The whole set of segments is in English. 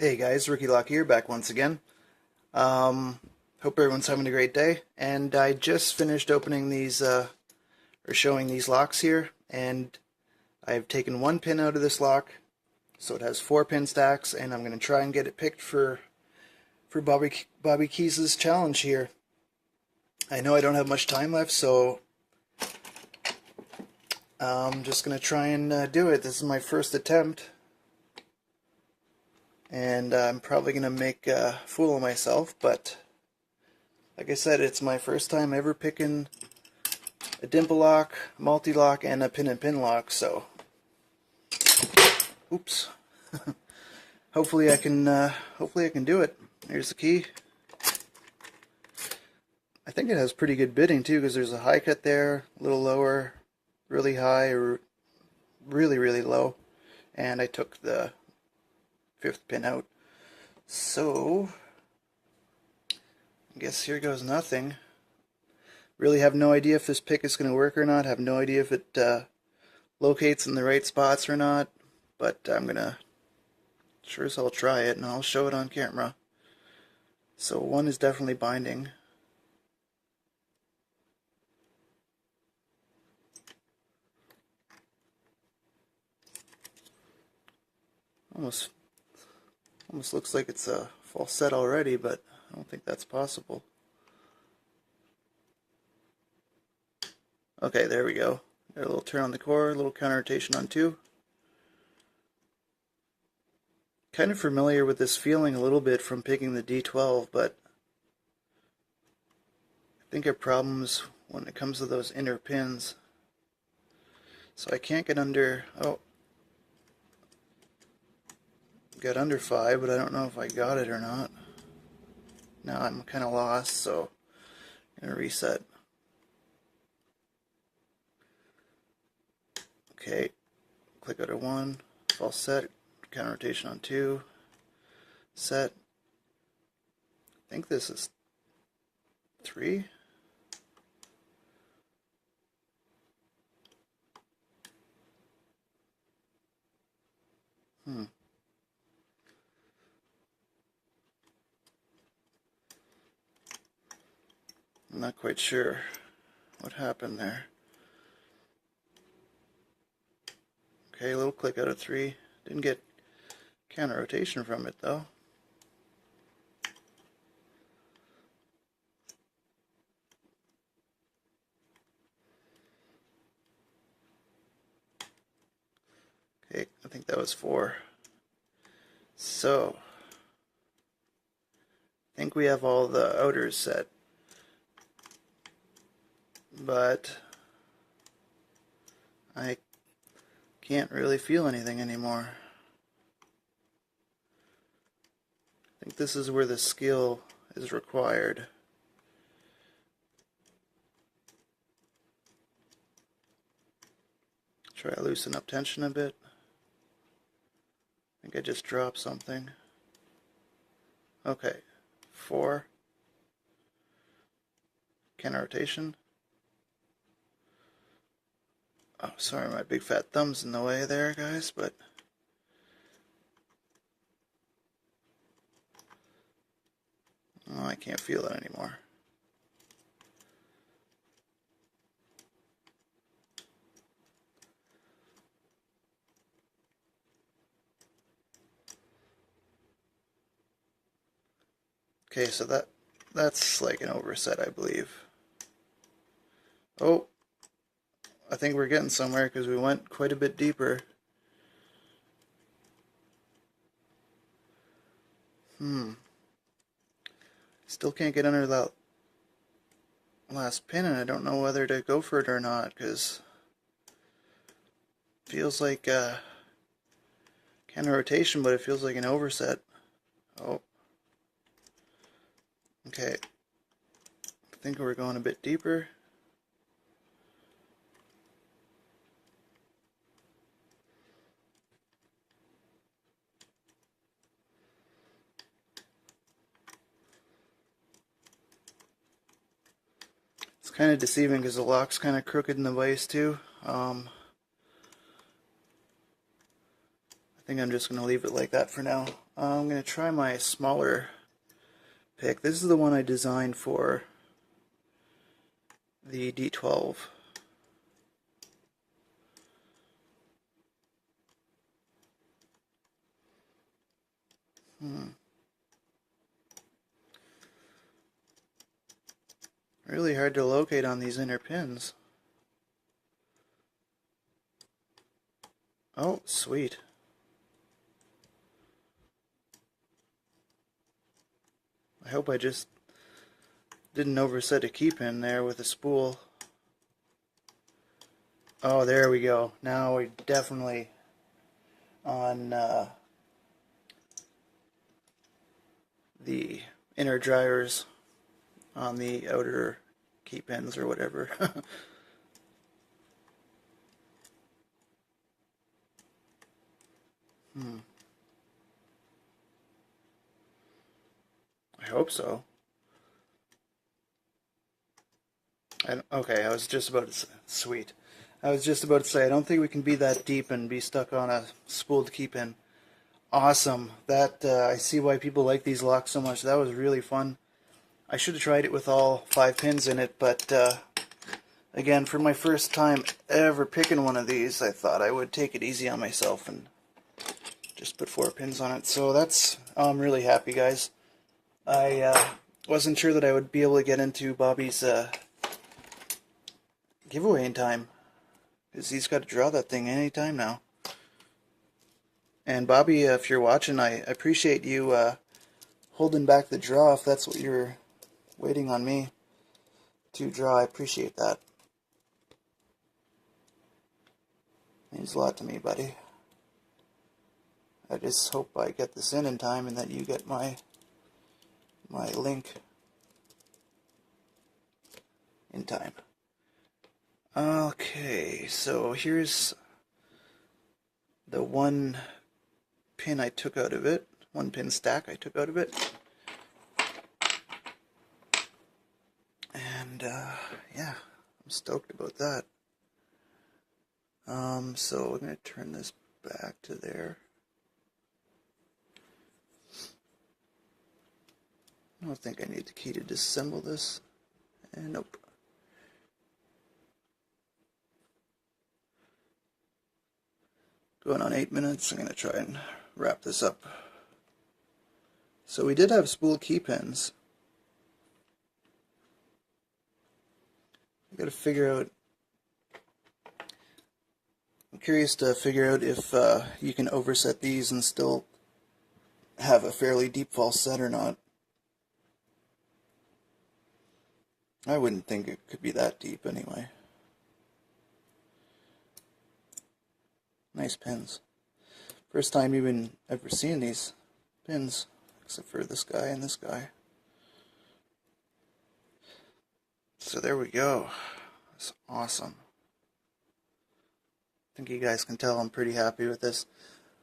Hey guys, Rookie Lock here, back once again. Hope everyone's having a great day. And I just finished opening these, or showing these locks here, and I've taken one pin out of this lock, so it has 4 pin stacks, and I'm going to try and get it picked for Bobby Keyz' challenge here. I know I don't have much time left, so I'm just going to try and do it. This is my first attempt. And I'm probably going to make a fool of myself, but like I said, it's my first time ever picking a Dimple lock, Mul-T-lock, and a pin lock, so oops. hopefully I can do it. Here's the key. I think it has pretty good bidding too, because there's a high cut there, a little lower, really high, or really low, and I took the 5th pin out. So I guess here goes nothing. Really have no idea if this pick is going to work or not. Have no idea if it locates in the right spots or not. But I'm gonna sure as hell try it, and I'll show it on camera. So one is definitely binding. Almost looks like it's a false set already, but I don't think that's possible. Okay, there we go. Got a little turn on the core, a little counter rotation on 2. Kind of familiar with this feeling a little bit from picking the D12, but I think I have problems when it comes to those inner pins. So I can't get under, got under 5, but I don't know if I got it or not. Now I'm kind of lost, so I'm going to reset. Okay, click out of 1, false set, counter rotation on 2, set. I think this is 3. I'm not quite sure what happened there. Okay, a little click out of 3. Didn't get counter rotation from it though. Okay, I think that was 4. So, I think we have all the outers set. But I can't really feel anything anymore. I think this is where the skill is required. Try to loosen up tension a bit. I think I just dropped something. Okay, 4. Counter rotation. Oh, sorry, my big fat thumb's in the way there, guys, but oh, I can't feel it anymore. Okay, so that's like an overset, I believe. Oh, I think we're getting somewhere because we went quite a bit deeper. Still can't get under that last pin, and I don't know whether to go for it or not, because it feels like counter rotation, but it feels like an overset. Oh. Okay. I think we're going a bit deeper. It's kind of deceiving because the lock's kind of crooked in the vise too. I think I'm just going to leave it like that for now. I'm going to try my smaller pick. This is the one I designed for the D12. Really hard to locate on these inner pins. Oh, sweet. I hope I just didn't overset a key pin there with a spool. Oh, there we go. Now we're definitely on the inner drivers on the outer key pins or whatever. I hope so. Okay, I was just about to say, sweet. I was just about to say, I don't think we can be that deep and be stuck on a spooled key pin. Awesome. That I see why people like these locks so much. That was really fun. I should have tried it with all 5 pins in it, but again, for my first time ever picking one of these, I thought I would take it easy on myself and just put 4 pins on it. So that's, I'm really happy, guys. I wasn't sure that I would be able to get into Bobby's giveaway in time, because he's got to draw that thing any time now. And Bobby, if you're watching, I appreciate you holding back the draw if that's what you're waiting on me to draw. I appreciate that. Means a lot to me, buddy. I just hope I get this in time and that you get my link in time. Okay, so here's the 1 pin I took out of it, 1 pin stack I took out of it. And yeah, I'm stoked about that. So I'm going to turn this back to there. I don't think I need the key to disassemble this. And nope. Going on 8 minutes, I'm going to try and wrap this up. So we did have spool key pins. I got to figure out, I'm curious to figure out if you can overset these and still have a fairly deep false set or not. I wouldn't think it could be that deep anyway. Nice pins. First time even ever seen these pins, except for this guy and this guy. So there we go. That's awesome. I think you guys can tell I'm pretty happy with this.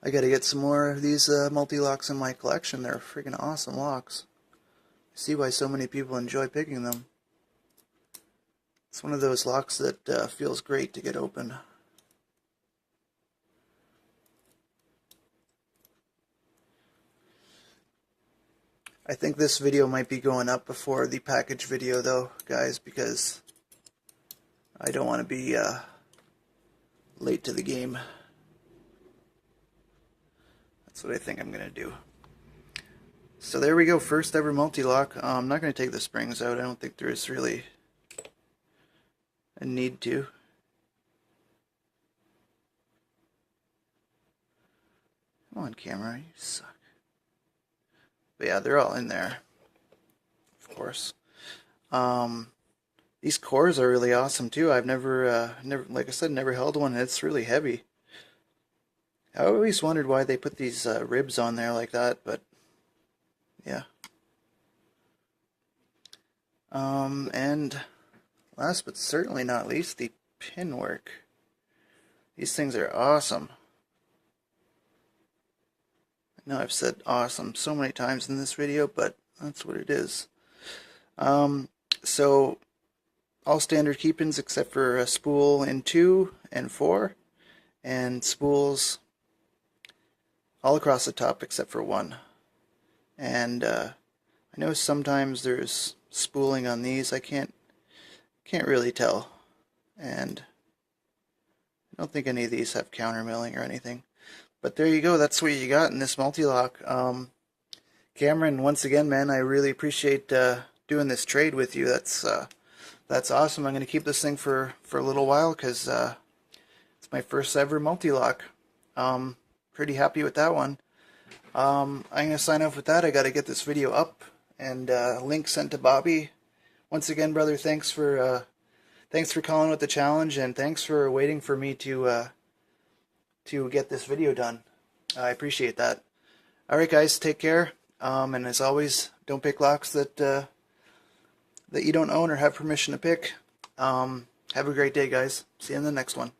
I gotta get some more of these Mul-T-locks in my collection. They're freaking awesome locks. I see why so many people enjoy picking them. It's one of those locks that feels great to get open. I think this video might be going up before the package video though, guys, because I don't want to be late to the game. That's what I think I'm going to do. So there we go, first ever Mul-T-lock. I'm not going to take the springs out. I don't think there is really a need to. Come on, camera, you suck. But yeah, they're all in there, of course. These cores are really awesome too. I've never, like I said, never held one. It's really heavy. I always wondered why they put these ribs on there like that, but yeah. And last but certainly not least, the pin work. These things are awesome. I know I've said awesome so many times in this video, but that's what it is. So all standard key pins except for a spool in 2 and 4, and spools all across the top except for 1. and I know sometimes there's spooling on these. I can't really tell, and I don't think any of these have counter milling or anything. But there you go. That's what you got in this Mul-T-lock. Cameron, once again, man, I really appreciate doing this trade with you. That's awesome. I'm going to keep this thing for a little while because it's my first ever Mul-T-lock. Pretty happy with that one. I'm going to sign off with that. I got to get this video up and link sent to Bobby. Once again, brother, thanks for calling with the challenge, and thanks for waiting for me to get this video done. I appreciate that. All right, guys, take care. And as always, don't pick locks that you don't own or have permission to pick. Have a great day, guys. See you in the next one.